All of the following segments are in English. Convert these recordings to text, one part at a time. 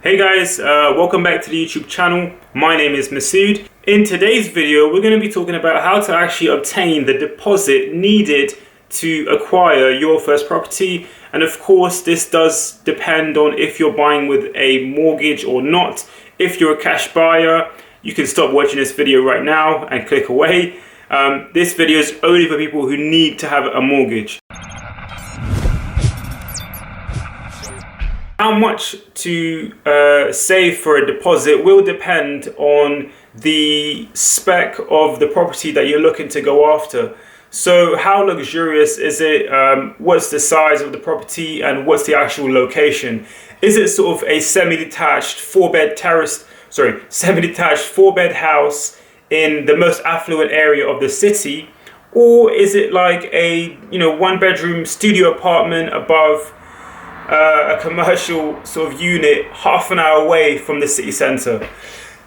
Hey guys, welcome back to the YouTube channel. My name is Masood. In today's video, we're going to be talking about how to actually obtain the deposit needed to acquire your first property. And of course, this does depend on if you're buying with a mortgage or not. If you're a cash buyer, you can stop watching this video right now and click away. This video is only for people who need to have a mortgage. How much to save for a deposit will depend on the spec of the property that you're looking to go after. So how luxurious is it? What's the size of the property and what's the actual location? Is it sort of a semi-detached four-bed house in the most affluent area of the city? Or is it like a one-bedroom studio apartment above a commercial sort of unit half an hour away from the city centre?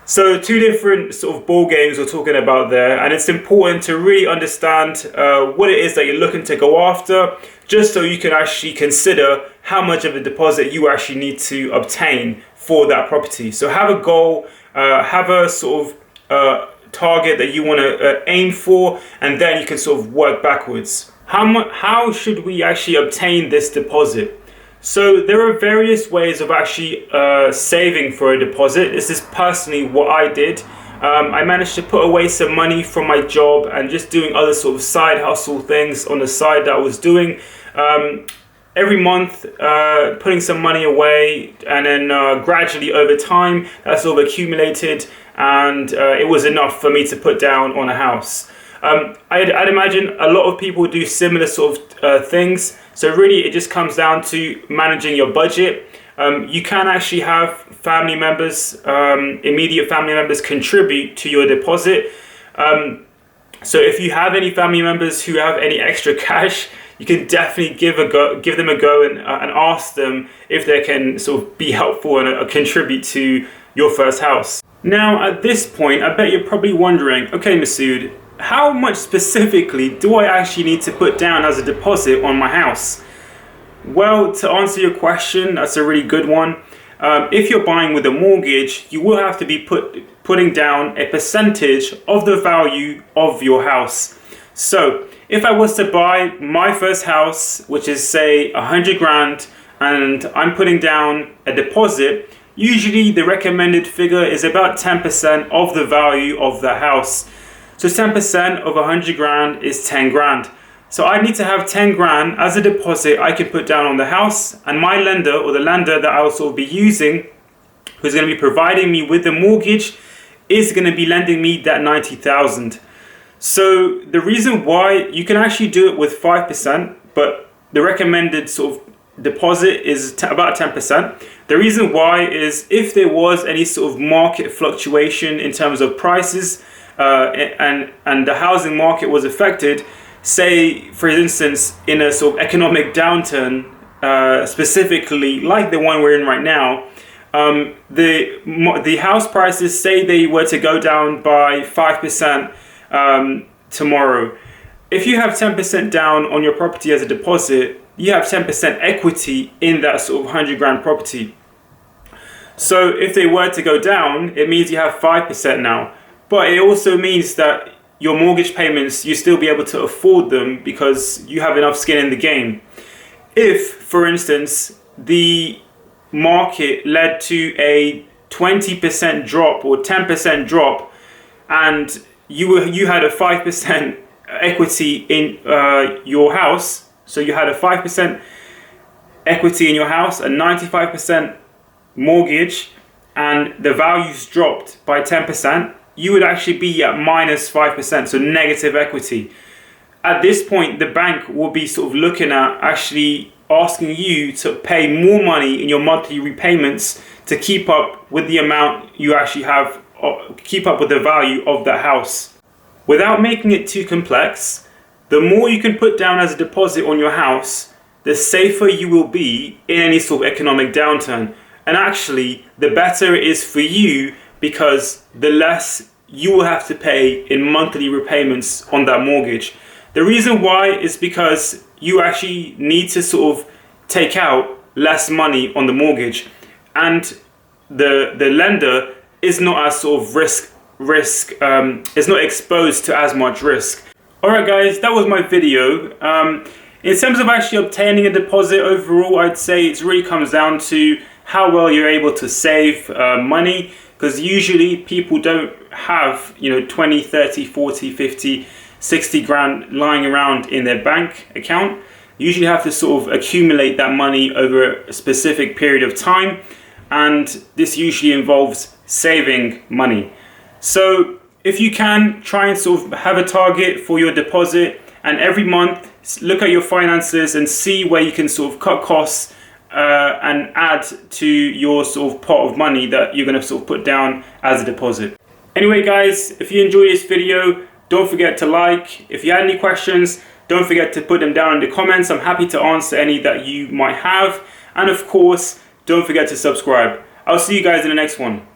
So two different sort of ball games we're talking about there, and it's important to really understand what it is that you're looking to go after, just so you can actually consider how much of a deposit you actually need to obtain for that property. So have a goal, have a sort of target that you want to aim for, and then you can sort of work backwards. How should we actually obtain this deposit? So there are various ways of actually saving for a deposit. This is personally what I did. I managed to put away some money from my job and just doing other sort of side hustle things on the side that I was doing. Every month, putting some money away, and then gradually over time, that sort of accumulated, and it was enough for me to put down on a house. I'd imagine a lot of people do similar sort of things. So really it just comes down to managing your budget. You can actually have family members, immediate family members contribute to your deposit. So if you have any family members who have any extra cash, you can definitely give them a go and ask them if they can sort of be helpful and contribute to your first house. Now at this point, I bet you're probably wondering, okay Masood, how much specifically do I actually need to put down as a deposit on my house? Well, to answer your question, that's a really good one. If you're buying with a mortgage, you will have to be putting down a percentage of the value of your house. So if I was to buy my first house, which is say 100 grand, and I'm putting down a deposit, usually the recommended figure is about 10% of the value of the house. So 10% of 100 grand is 10 grand. So I need to have 10 grand as a deposit I can put down on the house, and my lender, or the lender that I'll sort of be using, who's going to be providing me with the mortgage, is going to be lending me that 90,000. So the reason why, you can actually do it with 5%, but the recommended sort of deposit is about 10%. The reason why is if there was any sort of market fluctuation in terms of prices, and the housing market was affected, say for instance in a sort of economic downturn, specifically like the one we're in right now, the house prices, say they were to go down by 5% tomorrow. If you have 10% down on your property as a deposit, you have 10% equity in that sort of 100 grand property. So if they were to go down, it means you have 5% now. But it also means that your mortgage payments, you still be able to afford them because you have enough skin in the game. If, for instance, the market led to a 20% drop or 10% drop, and you had a 5% equity in your house, so you had a 5% equity in your house, a 95% mortgage, and the values dropped by 10%, you would actually be at minus 5%, so negative equity. At this point, the bank will be sort of looking at actually asking you to pay more money in your monthly repayments to keep up with the amount you actually have, keep up with the value of the house. Without making it too complex, the more you can put down as a deposit on your house, the safer you will be in any sort of economic downturn. And actually, the better it is for you, because the less you will have to pay in monthly repayments on that mortgage. The reason why is because you actually need to sort of take out less money on the mortgage. And the lender is not as sort of is not exposed to as much risk. Alright guys, that was my video. In terms of actually obtaining a deposit overall, I'd say it really comes down to how well you're able to save money, because usually people don't have 20, 30, 40, 50, 60 grand lying around in their bank account. You usually have to sort of accumulate that money over a specific period of time, and this usually involves saving money. So if you can, try and sort of have a target for your deposit, and every month look at your finances and see where you can sort of cut costs and add to your sort of pot of money that you're going to sort of put down as a deposit. Anyway guys, if you enjoyed this video, don't forget to like. If you had any questions, don't forget to put them down in the comments. I'm happy to answer any that you might have. And of course, don't forget to subscribe. I'll see you guys in the next one.